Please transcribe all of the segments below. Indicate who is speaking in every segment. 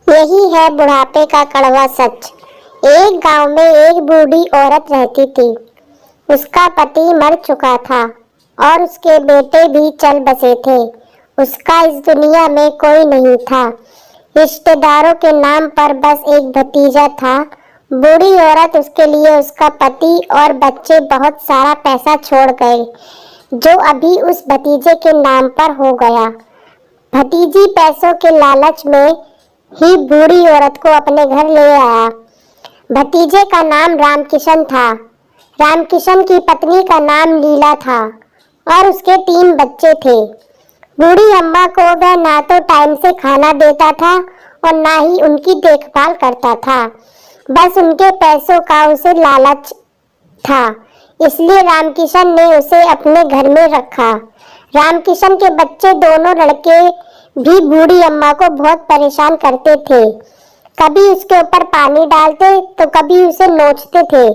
Speaker 1: यही है बुढ़ापे का कड़वा सच। एक गांव में एक बूढ़ी औरत रहती थी। उसका पति मर चुका था और उसके बेटे भी चल बसे थे। उसका इस दुनिया में कोई नहीं था। रिश्तेदारों के नाम पर बस एक भतीजा था। बूढ़ी औरत उसके लिए उसका पति और बच्चे बहुत सारा पैसा छोड़ गए, जो अभी उस भतीजे के नाम पर हो गया। भतीजी पैसों के लालच में ही बूढ़ी औरत को अपने घर ले आया। भतीजे का नाम रामकिशन था। रामकिशन की पत्नी का नाम लीला था और उसके 3 बच्चे थे। बूढ़ी अम्मा को वह ना तो टाइम से खाना देता था और ना ही उनकी देखभाल करता था। बस उनके पैसों का उसे लालच था, इसलिए रामकिशन ने उसे अपने घर में रखा। रामकिशन के बच्चे दोनों लड़के भी बूढ़ी अम्मा को बहुत परेशान करते थे। कभी उसके ऊपर पानी डालते तो कभी उसे नोचते थे।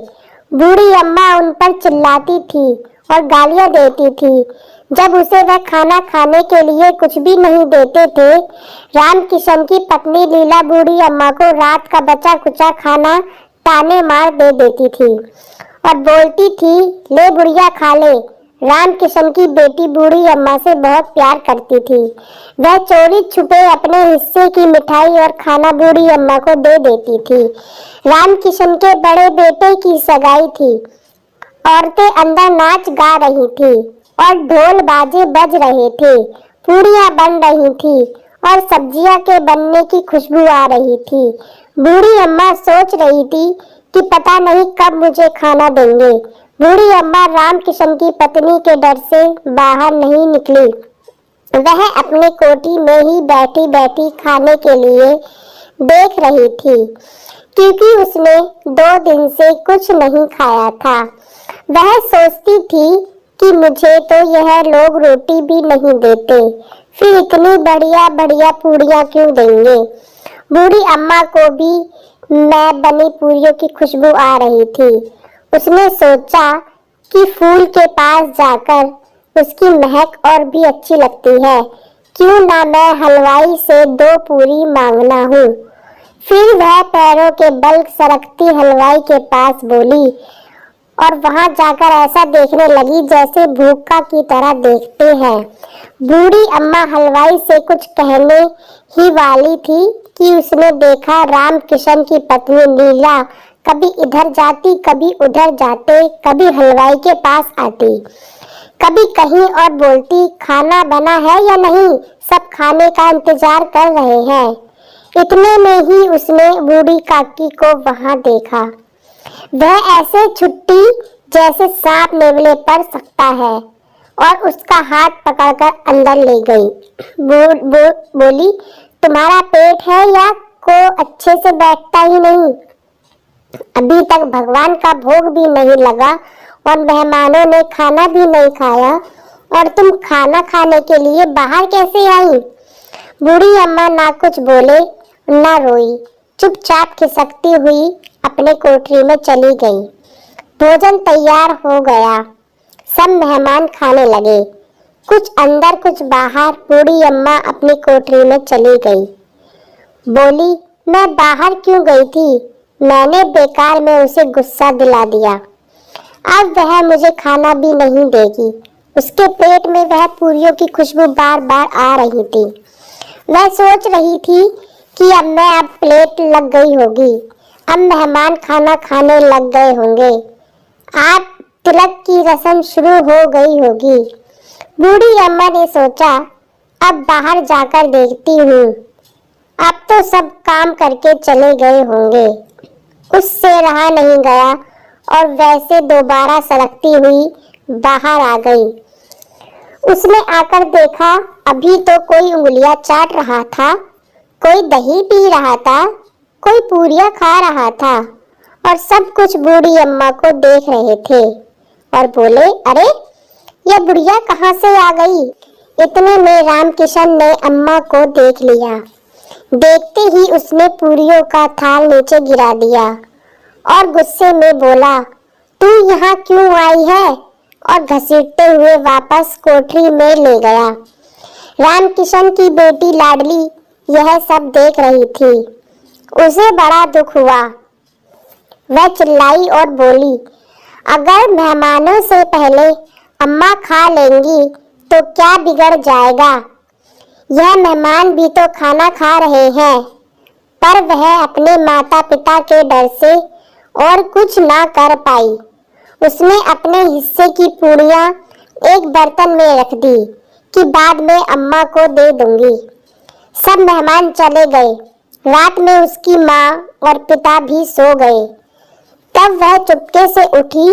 Speaker 1: बूढ़ी अम्मा उन पर चिल्लाती थी और गालियां देती थी। जब उसे वह खाना खाने के लिए कुछ भी नहीं देते थे, रामकिशन की पत्नी लीला बूढ़ी अम्मा को रात का बचा कुचा खाना ताने मार दे देती थी और बोलती थी, ले बुढ़िया खा ले। रामकिशन की बेटी बूढ़ी अम्मा से बहुत प्यार करती थी। वह चोरी छुपे अपने हिस्से की मिठाई और खाना बूढ़ी अम्मा को दे देती थी। रामकिशन के बड़े बेटे की सगाई थी। औरतें अंदर नाच गा रही थी और ढोल बाजे बज रहे थे। पूड़ियाँ बन रही थी और सब्जियां के बनने की खुशबू आ रही थी। बूढ़ी अम्मा सोच रही थी कि पता नहीं कब मुझे खाना देंगे। बूढ़ी अम्मा रामकिशन की पत्नी के डर से बाहर नहीं निकली। वह अपने कोठी में ही बैठी बैठी खाने के लिए देख रही थी, क्योंकि उसने 2 दिन से कुछ नहीं खाया था। वह सोचती थी कि मुझे तो यह लोग रोटी भी नहीं देते, फिर इतनी बढ़िया बढ़िया पूड़ियाँ क्यों देंगे। बूढ़ी अम्मा को भी मैं बनी पूरियों की खुशबू आ रही थी। उसने सोचा कि फूल के पास जाकर उसकी महक और भी अच्छी लगती है, क्यों ना मैं हलवाई से 2 पूरी मांगना हूँ। फिर वह पैरों के बल सरकती हलवाई के पास बोली और वहां जाकर ऐसा देखने लगी जैसे भूखा की तरह देखते हैं। बूढ़ी अम्मा हलवाई से कुछ कहने ही वाली थी कि उसने देखा रामकिशन की पत्नी लीला कभी इधर जाती कभी उधर जाते, कभी हलवाई के पास आती, कभी कहीं और बोलती, खाना बना है या नहीं, सब खाने का इंतजार कर रहे हैं। इतने में ही उसने बूढ़ी काकी को वहां देखा। वह ऐसे छुट्टी जैसे सांप नेवले पर सकता है और उसका हाथ पकड़कर अंदर ले गई। बोली, तुम्हारा पेट है या को अच्छे से बैठता ही नहीं? अभी तक भगवान का भोग भी नहीं लगा और मेहमानों ने खाना भी नहीं खाया और तुम खाना खाने के लिए बाहर कैसे आई? बूढ़ी अम्मा ना कुछ बोले ना रोई, चुपचाप खिसकती हुई अपने कोठरी में चली गई। भोजन तैयार हो गया। सब मेहमान खाने लगे, कुछ अंदर कुछ बाहर। बूढ़ी अम्मा अपनी कोठरी में चली गई। बोली, मैं बाहर क्यों गई थी? मैंने बेकार में उसे गुस्सा दिला दिया। अब वह मुझे खाना भी नहीं देगी। उसके पेट में वह पूरियों की खुशबू बार बार आ रही थी। वह सोच रही थी कि अब प्लेट लग गई होगी, अब मेहमान खाना खाने लग गए होंगे, आज तिलक की रस्म शुरू हो गई होगी। बूढ़ी अम्मा ने सोचा, अब बाहर जाकर देखती हूँ, अब तो सब काम करके चले गए होंगे। उससे रहा नहीं गया और वैसे दोबारा सड़कती हुई बाहर आ गई। उसने आकर देखा, अभी तो कोई उंगलियां चाट रहा था, कोई दही पी रहा था, कोई पूरियां खा रहा था और सब कुछ बूढ़ी अम्मा को देख रहे थे और बोले, अरे यह बुढ़िया कहाँ से आ गई? इतने में रामकिशन ने अम्मा को देख लिया। देखते ही उसने पूरियों का थाल नीचे गिरा दिया और गुस्से में बोला, तू यहाँ क्यों आई है? और घसीटते हुए वापस कोठरी में ले गया। रामकिशन की बेटी लाडली यह सब देख रही थी। उसे बड़ा दुख हुआ। वह चिल्लाई और बोली, अगर मेहमानों से पहले अम्मा खा लेंगी तो क्या बिगड़ जाएगा? यह मेहमान भी तो खाना खा रहे हैं। पर वह अपने माता पिता के डर से और कुछ ना कर पाई। उसने अपने हिस्से की पूड़ियाँ एक बर्तन में रख दी कि बाद में अम्मा को दे दूंगी। सब मेहमान चले गए। रात में उसकी माँ और पिता भी सो गए। तब वह चुपके से उठी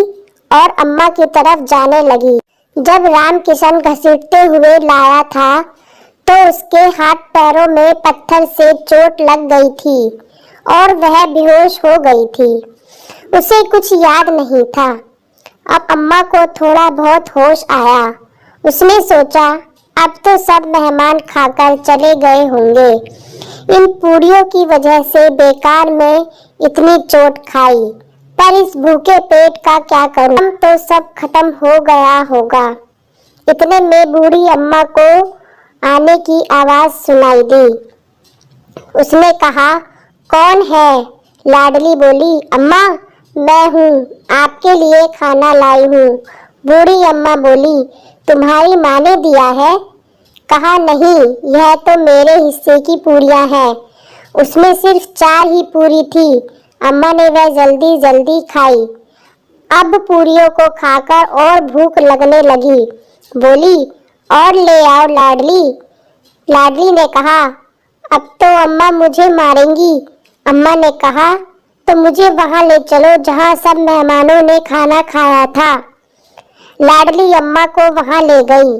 Speaker 1: और अम्मा की तरफ जाने लगी। जब रामकिशन घसीटते हुए लाया था तो उसके हाथ पैरों में पत्थर से चोट लग गई थी और वह बेहोश हो गई थी। उसे कुछ याद नहीं था। अब अम्मा को थोड़ा बहुत होश आया। उसने सोचा, अब तो सब मेहमान खाकर चले गए होंगे। इन पूरियों की वजह से बेकार में इतनी चोट खाई, पर इस भूखे पेट का क्या करूं? हम तो सब खत्म हो गया होगा। इतने में बूढ़ी अम्मा को आने की आवाज सुनाई दी। उसने कहा, कौन है? लाडली बोली, अम्मा मैं हूँ, आपके लिए खाना लाई हूँ। बूढ़ी अम्मा बोली, तुम्हारी माँ ने दिया है? कहा, नहीं, यह तो मेरे हिस्से की पूरियाँ हैं। उसमें सिर्फ 4 ही पूरी थी। अम्मा ने वह जल्दी जल्दी खाई। अब पूरियों को खाकर और भूख लगने लगी। बोली, और ले आओ लाडली। लाडली ने कहा, अब तो अम्मा मुझे मारेंगी। अम्मा ने कहा, तो मुझे वहां ले चलो जहां सब मेहमानों ने खाना खाया था। लाडली अम्मा को वहां ले गई।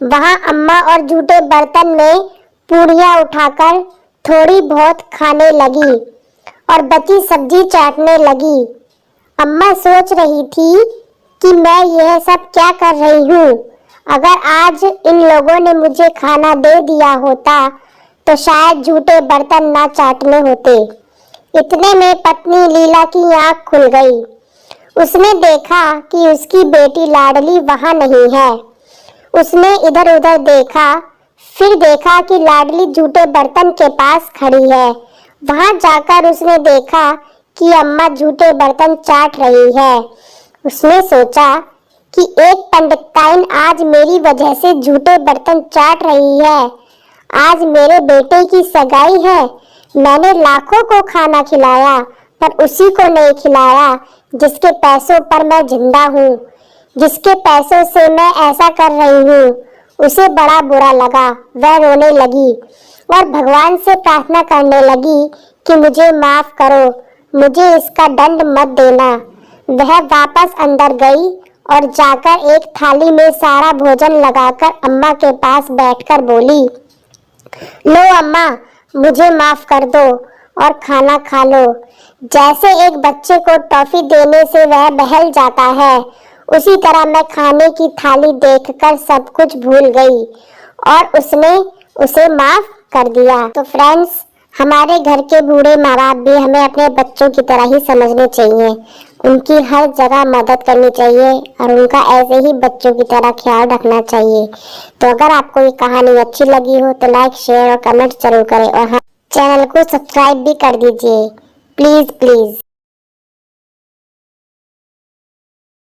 Speaker 1: वहां अम्मा और जूठे बर्तन में पूड़ियाँ उठाकर थोड़ी बहुत खाने लगी और बची सब्जी चाटने लगी। अम्मा सोच रही थी कि मैं यह सब क्या कर रही हूँ। अगर आज इन लोगों ने मुझे खाना दे दिया होता तो शायद झूठे बर्तन ना चाटने होते। इतने में पत्नी लीला की आंख खुल गई। उसने देखा कि उसकी बेटी लाडली वहां नहीं है। उसने इधर उधर देखा, फिर देखा कि लाडली झूठे बर्तन के पास खड़ी है। वहां जाकर उसने देखा कि अम्मा झूठे बर्तन चाट रही है। उसने सोचा कि एक पंडिताइन आज मेरी वजह से झूठे बर्तन चाट रही है। आज मेरे बेटे की सगाई है। मैंने लाखों को खाना खिलाया, पर उसी को नहीं खिलाया जिसके पैसों पर मैं जिंदा हूँ, जिसके पैसों से मैं ऐसा कर रही हूँ। उसे बड़ा बुरा लगा। वह रोने लगी और भगवान से प्रार्थना करने लगी कि मुझे माफ करो, मुझे इसका दंड मत देना। वह वापस अंदर गई और जाकर एक थाली में सारा भोजन लगाकर अम्मा के पास बैठकर बोली, लो अम्मा, मुझे माफ कर दो और खाना खा लो। जैसे एक बच्चे को टॉफी देने से वह बहल जाता है, उसी तरह मैं खाने की थाली देखकर सब कुछ भूल गई और उसने उसे माफ कर दिया। तो फ्रेंड्स, हमारे घर के बूढ़े माँ बाप भी हमें अपने बच्चों की तरह ही समझने चाहिए। उनकी हर जगह मदद करनी चाहिए और उनका ऐसे ही बच्चों की तरह ख्याल रखना चाहिए। तो अगर आपको ये कहानी अच्छी लगी हो तो लाइक, शेयर और कमेंट जरूर करें और हाँ, चैनल को सब्सक्राइब भी कर दीजिए। Please please.